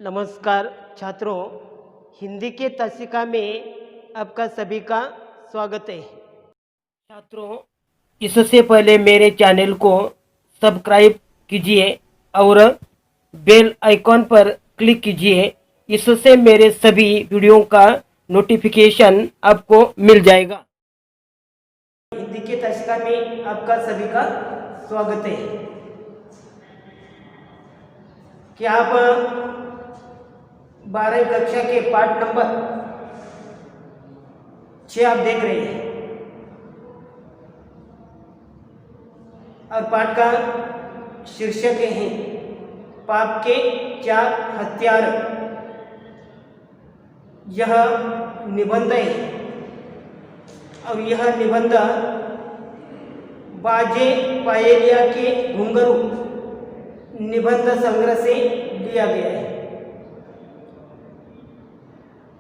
नमस्कार छात्रों, हिंदी के तासिका में आपका सभी का स्वागत है। छात्रों, इससे पहले मेरे चैनल को सब्सक्राइब कीजिए और बेल आइकॉन पर क्लिक कीजिए। इससे मेरे सभी वीडियो का नोटिफिकेशन आपको मिल जाएगा। हिंदी के तासिका में आपका सभी का स्वागत है। क्या आप 12वीं कक्षा के पाठ नंबर 6 आप देख रहे हैं और पाठ का शीर्षक है पाप के 4 हथियार। यह निबंध है और यह निबंध बाजे पायलिया के घुंघरू निबंध संग्रह से लिया गया है।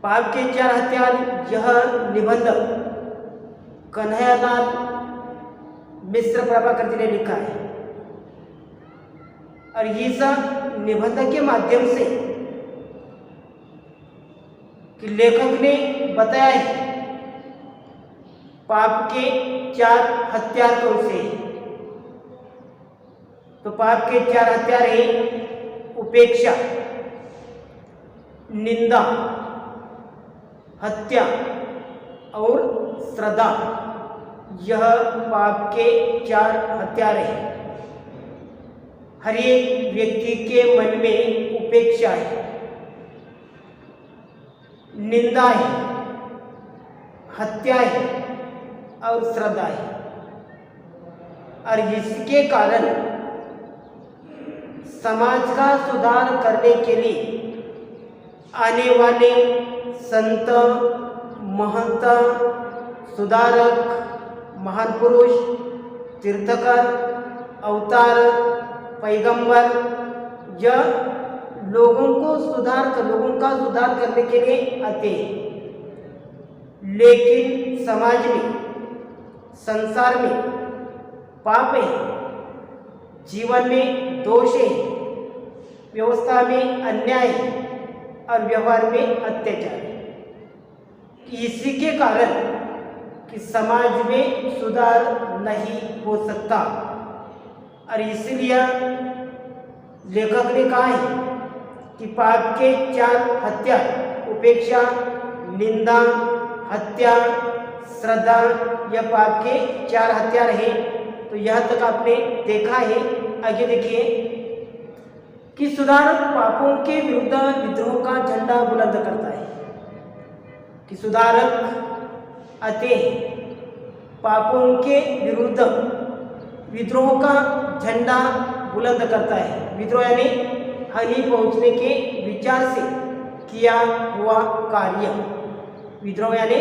पाप के 4 हथियार यह निबंध कन्हैयालाल मिश्र प्रभाकर जी ने लिखा है और इस निबंध के माध्यम से कि लेखक ने बताया है पाप के 4 हथियार कौन से हैं। तो पाप के 4 हथियार है उपेक्षा, निंदा, हत्या और श्रद्धा। यह पाप के 4 हथियार हैं। हर एक व्यक्ति के मन में उपेक्षा है, निंदा है, हत्या है और श्रद्धा है और इसके कारण समाज का सुधार करने के लिए आने वाले संत, महंत, सुधारक, महान पुरुष, तीर्थकर, अवतार, पैगंबर यह लोगों का सुधार करने के लिए आते हैं। लेकिन समाज में, संसार में पाप है, जीवन में दोष है, व्यवस्था में अन्याय है और व्यवहार में अत्याचार है। इसी के कारण कि समाज में सुधार नहीं हो सकता और इसलिए लेखक ने कहा है कि पाप के 4 हथियार उपेक्षा, निंदा, हत्या, श्रद्धा यह पाप के 4 हथियार हैं। तो यहाँ तक आपने देखा है। आगे देखिए कि सुधारक पापों के विरुद्ध विद्रोह का झंडा बुलंद करता है। कि सुधारक आते हैं, पापों के विरुद्ध विद्रोह का झंडा बुलंद करता है। विद्रोह यानी हानि पहुंचने के विचार से किया हुआ कार्य। विद्रोह यानी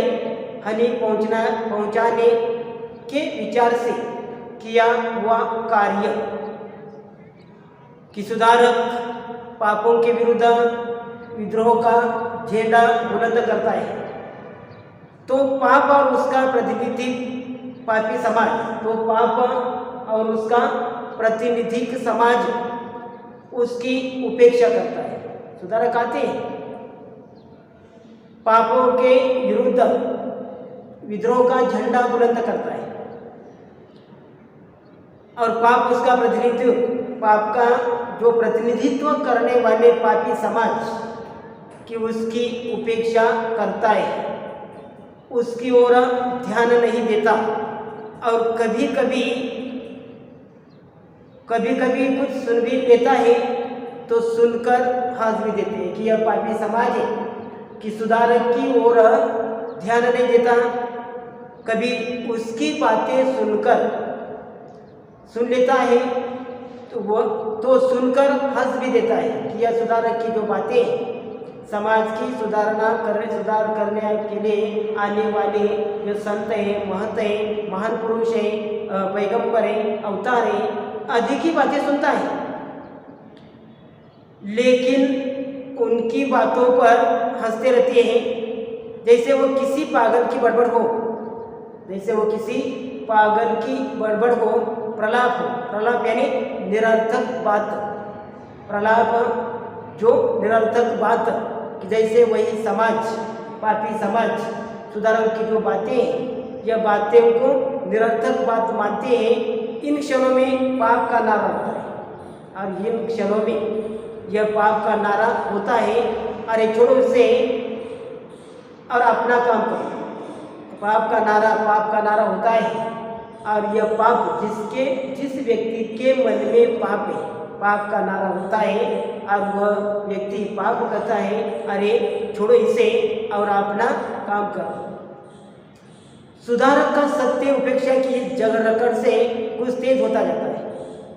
हानि पहुंचाने के विचार से किया हुआ कार्य। कि सुधारक पापों के विरुद्ध विद्रोह का झंडा बुलंद करता है। तो पाप और उसका प्रतिनिधिक पापी समाज, तो पाप और उसका प्रतिनिधिक समाज उसकी उपेक्षा करता है। सुधारक आते हैं, पापों के विरुद्ध विद्रोह का झंडा बुलंद करता है और पाप उसका प्रतिनिधित्व, पाप का जो प्रतिनिधित्व करने वाले पापी समाज की उसकी उपेक्षा करता है, उसकी ओर ध्यान नहीं देता और कभी कभी कुछ सुन भी लेता है तो सुनकर हंस भी देते हैं कि यह पापी समाज है। कि सुधारक की ओर ध्यान नहीं देता, कभी उसकी बातें सुन लेता है तो सुनकर हंस भी देता है कि यह सुधारक की जो बातें समाज की सुधार करने के लिए आने वाले जो संत हैं, महंत हैं, महान पुरुष हैं, पैगंबर हैं, अवतार हैं आदि की बातें सुनता है। लेकिन उनकी बातों पर हंसते रहते हैं जैसे वो किसी पागल की बड़बड़ हो, प्रलाप यानी निरर्थक बात, प्रलाप जो निरर्थक बात कि जैसे वही समाज, पापी समाज सुधारक की जो बातें, यह बातें को निरर्थक बात मानते हैं, इन क्षणों में पाप का नारा होता है। और इन क्षणों में यह पाप का नारा होता है, अरे छोड़ो इसे और अपना काम करो। पाप का नारा होता है। और यह पाप जिस व्यक्ति के मन में पाप है, पाप का नारा होता है और वह व्यक्ति पाप करता है, अरे छोड़ो इसे और अपना काम करो। सुधारक का सत्य उपेक्षा की जग रकड़ से कुछ तेज होता जाता है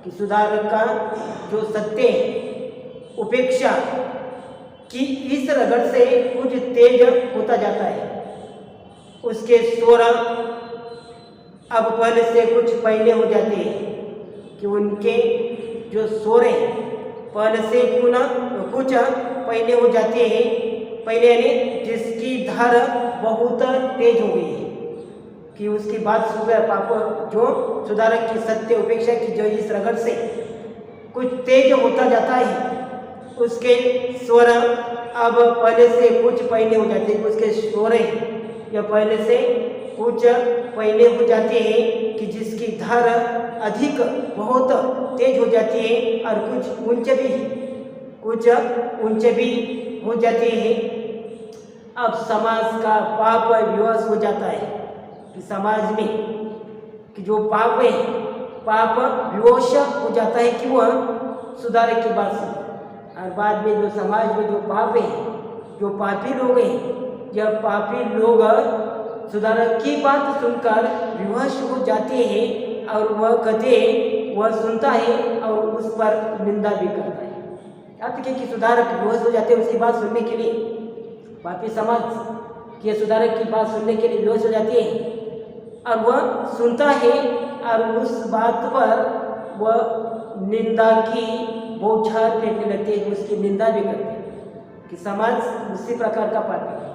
कि सुधारक का जो सत्य उपेक्षा की इस रगड़ से कुछ तेज होता जाता है। उसके स्वर अब पहले से कुछ पहले हो जाते हैं कि उनके जो स्वर हैं पहले से कुछ पहले हो जाते हैं। पहले यानी जिसकी धार बहुत तेज हो गई है कि उसकी बात सुधर पाप जो सुधारक की सत्य उपेक्षा की जो इस रगड़ से कुछ तेज होता जाता है। उसके स्वर अब पहले से कुछ पहले हो जाते हैं। उसके स्वर या पहले से कुछ पहले हो जाते हैं कि जिसकी धार अधिक बहुत तेज हो जाती है और कुछ ऊंचे भी हो जाते हैं। अब समाज का पाप विवश हो जाता है कि समाज में कि जो पाप है, पाप विवश हो जाता है कि वह सुधारक की बात सुने। और बाद में जो समाज में जो पाप है, जो पापी लोग हैं, यह पापी लोग सुधारक की बात सुनकर विवश हो जाते हैं और वह कहते हैं, वह सुनता है और उस पर निंदा भी करता है। यहाँ तक कि सुधारक विवश हो जाते हैं उसकी बात सुनने के लिए। पापी समाज के सुधारक की बात सुनने के लिए विवश हो जाती है और वह सुनता है और उस बात पर वह निंदा की बौछार फेंकने लगते हैं, उसकी निंदा भी करते हैं कि समाज उसी प्रकार का पापी है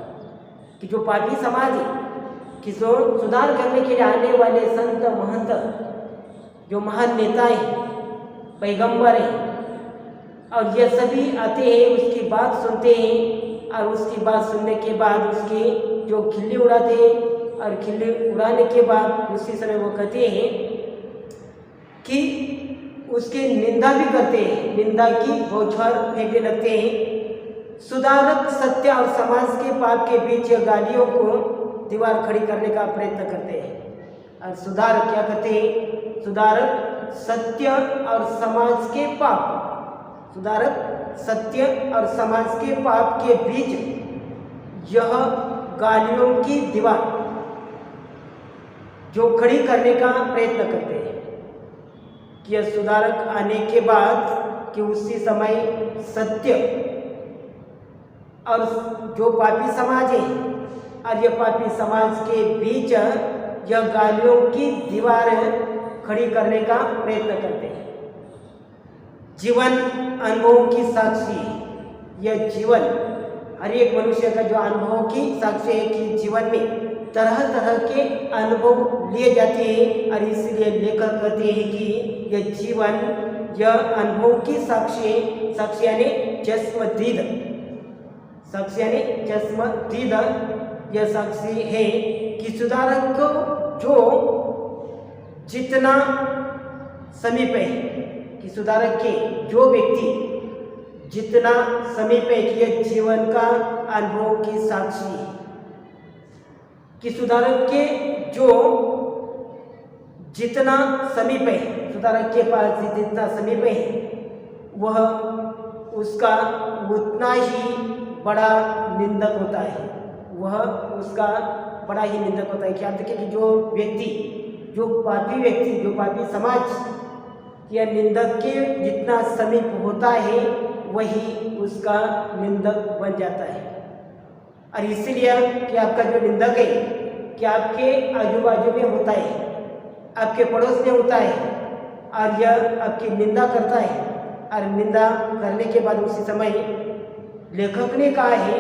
कि जो पापी समाज है कि जो सुधार करने के लिए आने वाले संत महंत जो महान नेता है, पैगंबर है, और यह सभी आते हैं उसकी बात सुनते हैं और उसकी बात सुनने के बाद उसकी जो खिल्ली उड़ाते हैं और खिल्ली उड़ाने के बाद उसी समय वो कहते हैं कि उसकी निंदा भी करते हैं, निंदा की बौछार फेंकने लगते हैं। सुधारक सत्य और समाज के पाप के बीच गालियों को दीवार खड़ी करने का प्रयत्न करते हैं। और सुधारक क्या करते हैं? सुधारक सत्य और समाज के पाप, सुधारक सत्य और समाज के पाप के बीच यह गालियों की दीवार जो खड़ी करने का प्रयत्न करते हैं कि यह सुधारक आने के बाद कि उसी समय सत्य और जो पापी समाज है और यह पापी समाज के बीच यह गालियों की दीवार खड़ी करने का प्रयत्न करते हैं। जीवन अनुभव की साक्षी है। यह जीवन हर एक मनुष्य का जो अनुभव की साक्षी है कि जीवन में तरह तरह के अनुभव लिए जाते हैं और इसलिए लेखक कहते हैं कि यह जीवन यह अनुभव की साक्षी है। साक्षी यानी चश्मदीद, साक्षी यानी चश्मदीद यह साक्षी है कि सुधारक को जो जितना समीप है कि सुधारक के जो व्यक्ति जितना समीप है कि यह जीवन का अनुभव की साक्षी है कि सुधारक के जो जितना समीप है, सुधारक के पास जितना समीप है वह उसका उतना ही बड़ा निंदक होता है, वह उसका बड़ा ही निंदक होता है। क्या देखिए कि जो व्यक्ति जो पापी समाज या निंदक के जितना समीप होता है वही उसका निंदक बन जाता है। और इसीलिए कि आपका जो निंदक है कि आपके आजू बाजू में होता है, आपके पड़ोस में होता है और यह आपकी निंदा करता है और निंदा करने के बाद उसी समय लेखक ने कहा है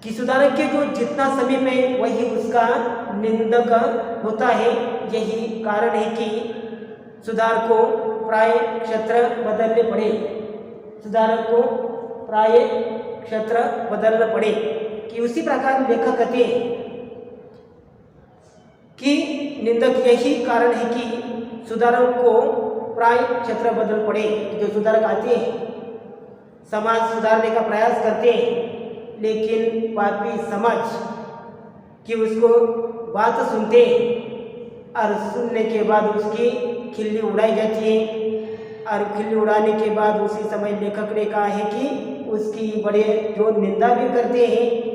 कि सुधारक के जो जितना समीप है वही उसका निंदक होता है। यही कारण है कि सुधार को प्राय क्षेत्र बदलने पड़े, सुधारक को प्राय क्षेत्र बदलना पड़े। कि उसी प्रकार लेखक कहते हैं कि निंदक यही कारण है कि सुधारक को प्राय क्षेत्र बदल पड़े। जो सुधारक आते हैं समाज सुधारने का प्रयास करते हैं, लेकिन पापी समाज कि उसको बात सुनते हैं और सुनने के बाद उसकी खिल्ली उड़ाई जाती है। और खिल्ली उड़ाने के बाद उसी समय लेखक ने कहा है कि उसकी बड़े जो निंदा भी करते हैं।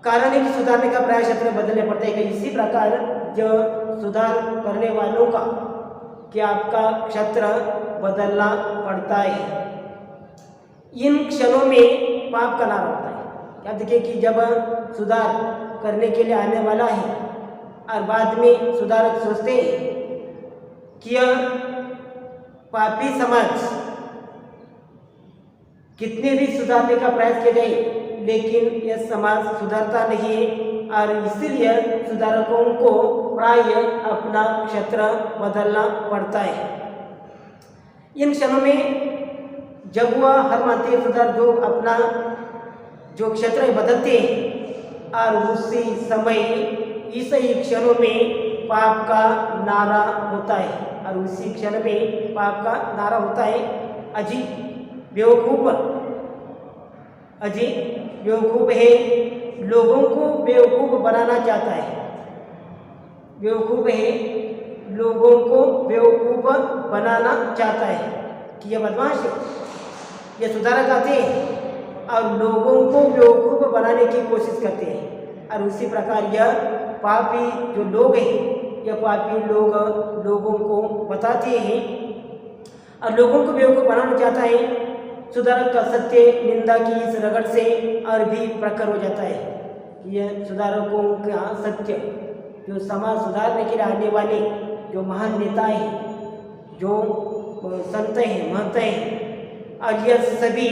कारण है कि सुधारने का प्राय क्षेत्र बदलने पड़ते हैं। इसी प्रकार जो सुधार करने वालों का कि आपका क्षेत्र बदलना पड़ता है। इन क्षणों में पाप का नाम होता है। अब देखिए कि जब सुधार करने के लिए आने वाला है और बाद में सुधारक सोचते हैं कि यह पापी समाज कितने भी सुधारने का प्रयास किया जाए, लेकिन यह समाज सुधरता नहीं है और इसीलिए सुधारकों को प्राय अपना क्षेत्र बदलना पड़ता है। इन क्षणों में जब वह हर मानते सुधार जो अपना जो क्षेत्र बदलते हैं और उसी समय इस ही क्षणों में पाप का नारा होता है। और उसी क्षण में पाप का नारा होता है, अजी बेवकूफ, अजी बेवकूफ है, लोगों को बेवकूफ बनाना चाहता है। बेवकूफ है, लोगों को बेवकूफ बनाना चाहता है कि यह बदमाश है। यह सुधारक आते हैं और लोगों को बेवकूफ बनाने की कोशिश करते हैं। और उसी प्रकार यह पापी जो लोग हैं, यह पापी लोग लोगों को बताते हैं और लोगों को बेवकूफ बनाना चाहता है। सुधारक का सत्य निंदा की इस रगड़ से और भी प्रखर हो जाता है। यह सुधारकों का सत्य जो समाज सुधारने के लिए आने वाले जो महान नेता हैं, जो संत हैं, महंत हैं, और यह सभी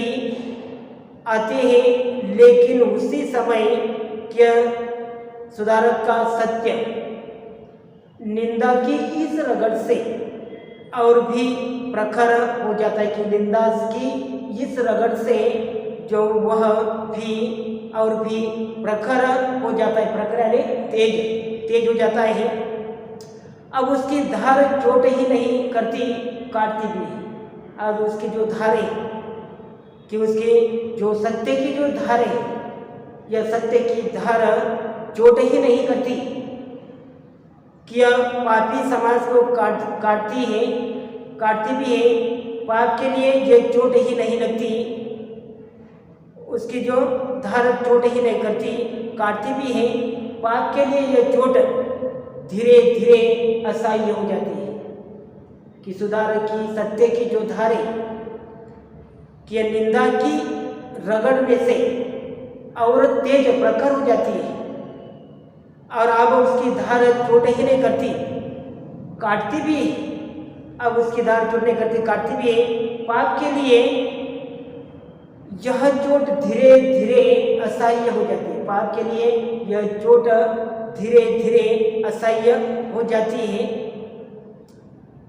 आते हैं, लेकिन उसी समय क्या सुधारक का सत्य निंदा की इस रगड़ से और भी प्रखर हो जाता है। कि निंदा की इस रगड़ से जो वह भी और भी प्रखर हो जाता है। प्रखर यानी तेज हो जाता है। अब उसकी धार चोट ही नहीं करती, काटती भी है। और उसकी जो धारें कि उसके जो सत्य की जो धार है, यह सत्य की धार चोट ही नहीं करती कि यह पापी समाज को काटती है, काटती भी है। पाप के लिए यह चोट ही नहीं लगती, उसकी जो धार चोट ही नहीं करती, काटती भी है। पाप के लिए यह चोट धीरे धीरे असह्य हो जाती है। कि सुधारक की सत्य की जो धारें कि यह निंदा की रगड़ने से और तेज प्रखर हो जाती है। और अब उसकी धार चोट ही नहीं करती, काटती भी है। अब उसकी धार चोट नहीं करती, काटती भी है। पाप के लिए यह चोट धीरे धीरे असह्य हो जाती है। पाप के लिए यह चोट धीरे धीरे असह्य हो जाती है,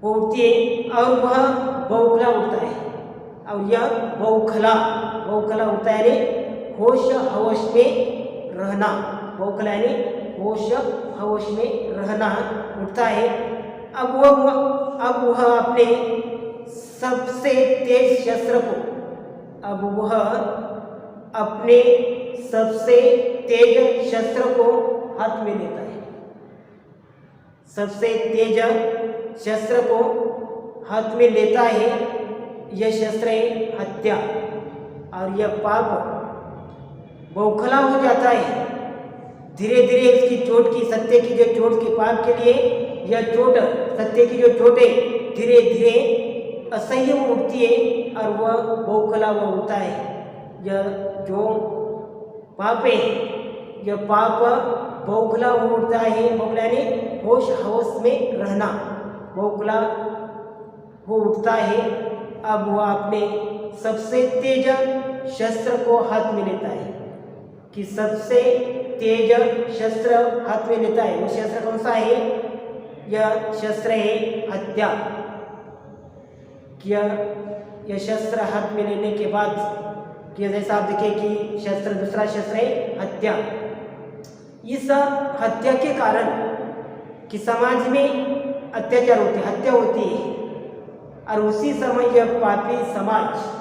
उठती है और वह बौखला उठता है। और यह बौखला उठता है यानी होश हवश में रहना। बौखला यानी होश हवश में रहना उठता है। अब वह अपने सबसे तेज शस्त्र को हाथ में लेता है। सबसे तेज शस्त्र को हाथ में लेता है। यह शस्त्र है हत्या। और यह पाप बौखला हो जाता है। धीरे धीरे इसकी चोट की, सत्य की जो चोट की, पाप के लिए यह चोट, सत्य की जो चोट है, धीरे धीरे असह्य उठती है और वह बौखला हुआ उठता है। यह जो पाप है, यह पाप बौखला उठता है। बौखला यानी होश हवस में रहना, बौखला हो उठता है। अब वह अपने सबसे तेज शस्त्र को हाथ में लेता है। कि सबसे तेज शस्त्र हाथ में लेता है। वो शस्त्र कौन सा है? यह शस्त्र है हत्या। यह यह शस्त्र हाथ में लेने के बाद कि जैसा आप देखें कि शस्त्र, दूसरा शस्त्र है हत्या। इस हत्या के कारण कि समाज में अत्याचार होते, हत्या होती है, और उसी समय यह पापी समाज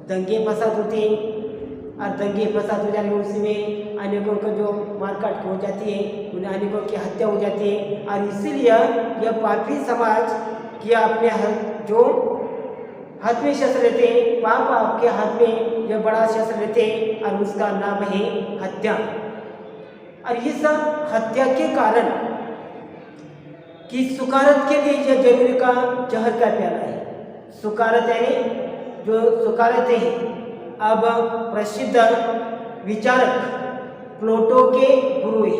दंगे फसाद होते हैं, और दंगे फसाद हो जाने उसी में अनेकों को जो मारकाट हो जाती है, उन्हें अनेकों की हत्या हो जाती है। और इसीलिए यह पापी समाज कि अपने जो हाथ में शस्त्र लेते हैं, पाप आपके हाथ में यह बड़ा शस्त्र लेते हैं, और उसका नाम है हत्या। और इस हत्या के कारण कि सुकारत के लिए यह जरूरी का जहर का प्याला है। सुकारत यानी जो सुकारत है, अब प्रसिद्ध विचारक प्लेटो के गुरु है,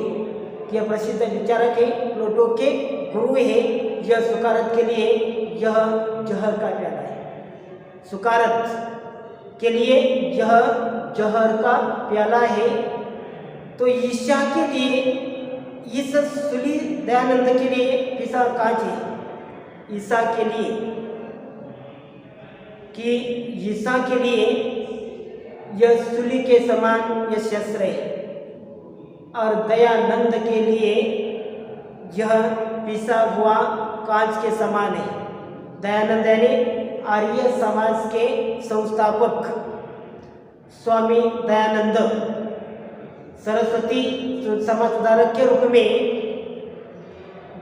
यह प्रसिद्ध विचारक है, प्लेटो के गुरु है। यह सुकारत के लिए यह जहर का प्याला है। सुकारत के लिए यह जहर का प्याला है। तो ईशा के लिए, इस सूली दयानंद के लिए पिसा कांच है। ईसा के लिए कि ईसा के लिए यह सूली के समान यह शस्त्र है, और दयानंद के लिए यह पिसा हुआ कांच के समान है। दयानंद यानी आर्य समाज के संस्थापक स्वामी दयानंद सरस्वती समाज सुधारक के रूप में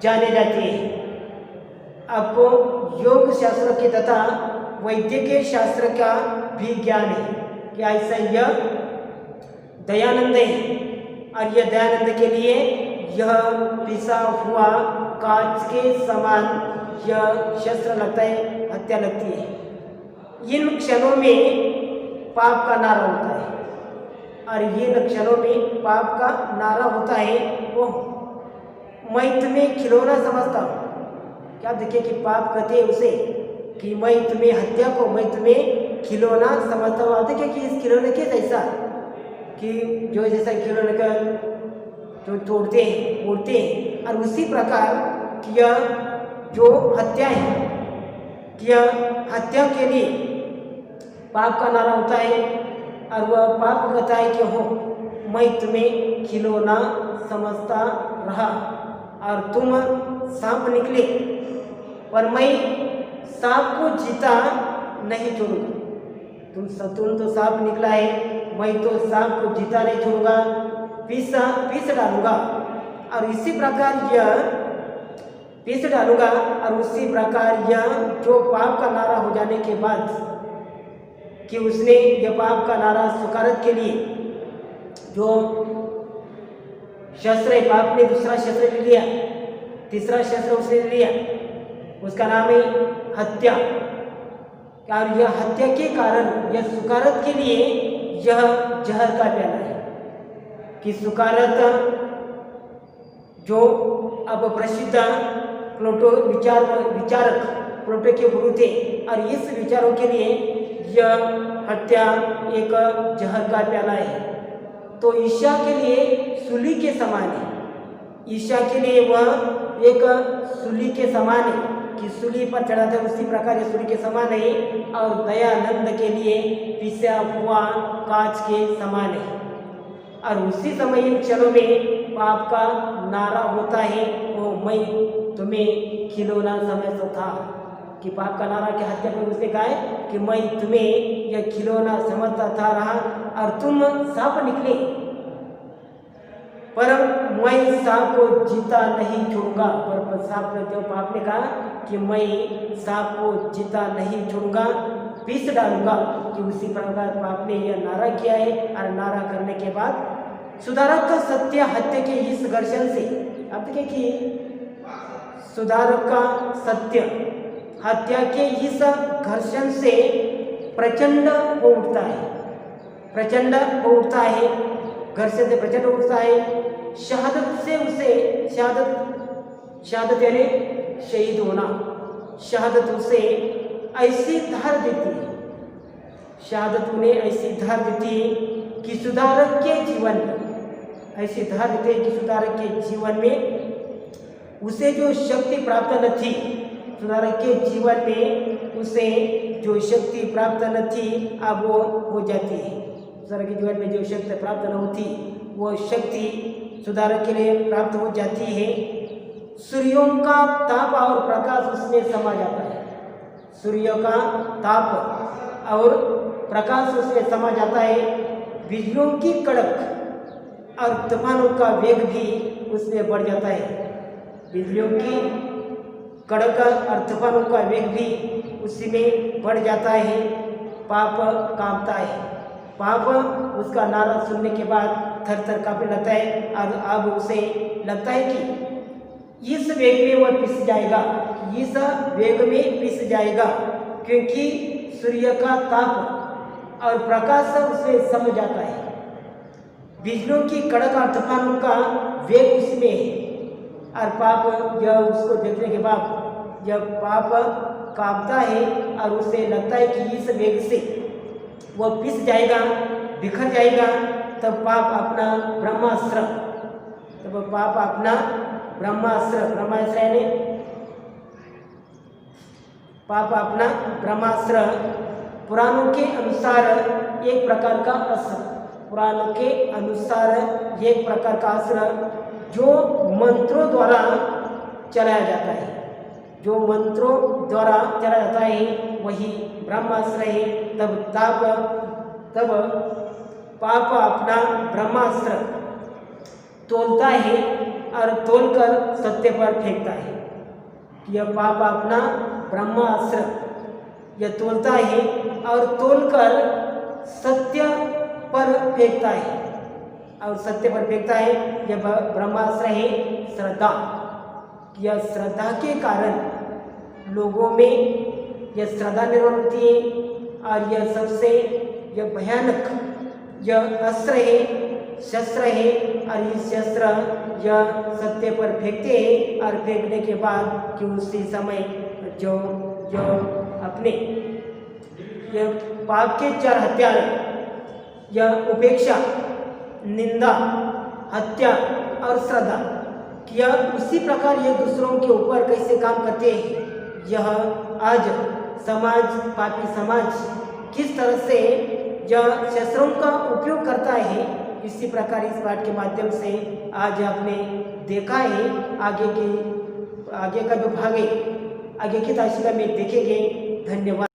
जाने जाते हैं। आपको योग शास्त्र के तथा वैद्यकीय शास्त्र का भी ज्ञान है कि ऐसा यह दयानंद है, और यह दयानंद के लिए यह पिसा हुआ कांच के समान यह शस्त्र लगता है, हत्या लगती है। इन क्षणों में पाप का नारा होता है, और इन क्षणों में पाप का नारा होता है, ओह मैं तुम्हें खिलौना समझता हूँ। क्या देखिए कि पाप कहते हैं उसे कि मैं तुम्हें हत्या को, मैं तुम्हें खिलौना समझता हूँ। देखिए कि इस खिलौने के जैसा कि जो जैसा खिलौने का जो तोड़ते हैं, उड़ते हैं, और उसी प्रकार कि यह जो हत्या है, कि यह हत्या के लिए पाप का नारा होता है, और वह पाप कहता है कि हो मैं तुम्हें खिलौना समझता रहा, और तुम सांप निकले, पर मैं सांप को जीता नहीं छोड़ूंगा। तुम तो सांप निकला है, मैं तो सांप को जीता नहीं छोड़ूंगा, पीस डालूंगा। और इसी प्रकार यह पीस डालूंगा, और उसी प्रकार यह जो पाप का नारा हो जाने के बाद कि उसने यह पाप का नारा सुकारत के लिए जो शस्त्र है, पाप ने दूसरा शस्त्र ले लिया, तीसरा शस्त्र उसने लिया, उसका नाम है हत्या। और यह हत्या के कारण यह सुकारत के लिए यह जहर का प्याला है कि सुकारत जो अब प्रसिद्ध प्लेटो विचारक प्लेटो के गुरु थे, और इस विचारों के लिए यह हत्या एक जहर का प्याला है। तो ईशा के लिए सूली के समान है। ईशा के लिए वह एक सूली के समान है कि सूली पर चढ़ा था, उसी प्रकार ये सूली के समान है। और दयानंद के लिए पिसा हुआ कांच के समान है, और उसी समय इन क्षणों में पाप का नारा होता है, वो मैं तुम्हें खिलौना समझता था। कि पाप का नारा के हत्या पर उसने कहा है कि मैं तुम्हें यह खिलौना समझता था रहा, और तुम सांप निकले, पर मैं सांप को जीता नहीं छोड़ूंगा। पर सांप ने, जो पाप ने कहा कि मैं सांप को जीता नहीं छोड़ूंगा, पीस डालूंगा, कि उसी प्रकार पाप ने यह नारा किया है। और नारा करने के बाद सुधारक का सत्य हत्या के इस घर्षण से, आप देखिए कि सुधारक का सत्य हत्या के इस घर्षण से प्रचंड हो उठता है, प्रचंड हो उठता है, घर्षण से प्रचंड उठता है। शहादत से उसे शहादत यानी शहीद होना, शहादत उसे ऐसी धार देती है, शहादत उन्हें ऐसी धार देती है कि सुधारक के जीवन में, ऐसी धार देती है कि सुधारक के जीवन में उसे जो शक्ति प्राप्त न थी, सुधारक के जीवन में उसे जो शक्ति प्राप्त न थी अब वो हो जाती है। स्वर्ग के जीवन में जो शक्ति प्राप्त न होती वो शक्ति सुधारक के लिए प्राप्त हो जाती है। सूर्यों का ताप और प्रकाश उसमें समा जाता है। सूर्य का ताप और प्रकाश उसमें समा जाता है। बिजलियों की कड़क और तूफानों का वेग भी उसमें बढ़ जाता है। बिजलियों की कड़क और तूफानों का वेग भी उसी में बढ़ जाता है। पाप कांपता है। पाप उसका नारा सुनने के बाद थर थर कांपने लगता है और अब उसे लगता है कि इस वेग में वह पिस जाएगा, इस वेग में पिस जाएगा, क्योंकि सूर्य का ताप और प्रकाश उसे सम जाता है। बिजलियों की कड़क और तूफानों का वेग उसमें है और पाप यह उसको देखने के बाद जब पाप कांपता है और उसे लगता है कि इस वेग से वह पिस जाएगा, बिखर जाएगा, तब पाप अपना ब्रह्मास्त्र यानी पाप अपना ब्रह्मास्त्र पुराणों के अनुसार एक प्रकार का अस्त्र जो मंत्रों द्वारा चलाया जाता है, वही ब्रह्मास्त्र है। तब पाप अपना ब्रह्मास्त्र तोलता है और तोलकर सत्य पर फेंकता है। यह पाप अपना ब्रह्मास्त्र यह तोलता है और तोलकर सत्य पर फेंकता है यह ब्रह्मास्त्र है श्रद्धा। यह श्रद्धा के कारण लोगों में यह श्रद्धा निर्माण होती है और यह सबसे यह भयानक यह शस्त्र है और इस शस्त्र यह सत्य पर फेंकते हैं और फेंकने के बाद कि उसी समय जो अपने यह पाप के 4 हत्यार यह उपेक्षा, निंदा, हत्या और श्रद्धा यह उसी प्रकार ये दूसरों के ऊपर कैसे काम करते हैं। यह आज पापी समाज किस तरह से यह शस्त्रों का उपयोग करता है, इसी प्रकार इस पाठ के माध्यम से आज आपने देखा है। आगे का जो भाग है आगे की ताशिका में देखेंगे। धन्यवाद।